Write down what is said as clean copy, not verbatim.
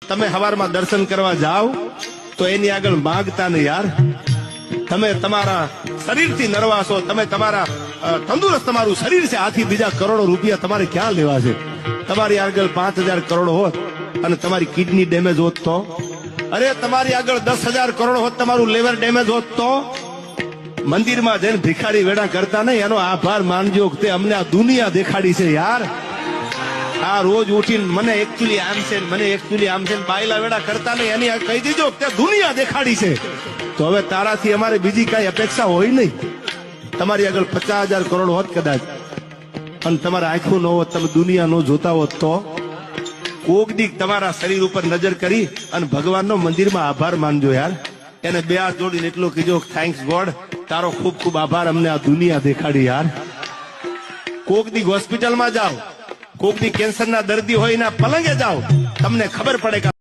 તમે હવારમાં દર્શન કરવા જાઓ તો એની આગળ માંગતા ને યાર, તમે તમારા શરીરથી નરવા છો, તમે તમારા તંદુરસ્ત તમારું શરીર છે, આથી બીજા કરોડો રૂપિયા તમારે ક્યાં લેવા છે? તમારી આગળ 5,000 કરોડ હોત અને તમારી કિડની ડેમેજ હોત તો, અરે તમારી આગળ 10,000 કરોડ હોત, તમારું લીવર ડેમેજ હોત તો, મંદિરમાં જઈને ભિખારી વેડા કરતા નહીં, એનો આભાર માનજો કે અમને આ દુનિયા દેખાડી છે યાર. આ રોજ ઉઠીને મને એકચ્યુઅલી આમ છે, મને એકચ્યુઅલી આમ છે, બાયલા વેડા કરતા નહીં, એની કહી દીજો કે દુનિયા દેખાડી છે. તો હવે તારાથી અમારે બીજી કઈ અપેક્ષા હોય નહીં. તમારી આગળ 50,000 કરોડ હોત કદાચ, અને તમારા આંખું ન હોત, તમે દુનિયા નો જોતા હોત તો, કોક દી તમારા શરીર ઉપર નજર કરી અને ભગવાનનો મંદિરમાં આભાર માનજો યાર. એને 2 હાથ જોડીને એટલું કીધો, થેન્ક્સ ગોડ, તારો ખૂબ ખૂબ આભાર, અમને આ દુનિયા દેખાડી યાર. કોક દી હોસ્પિટલમાં જાઓ, કોક દી કેન્સરના દર્દી હોય એના પલંગે જાઓ, તમને ખબર પડે કે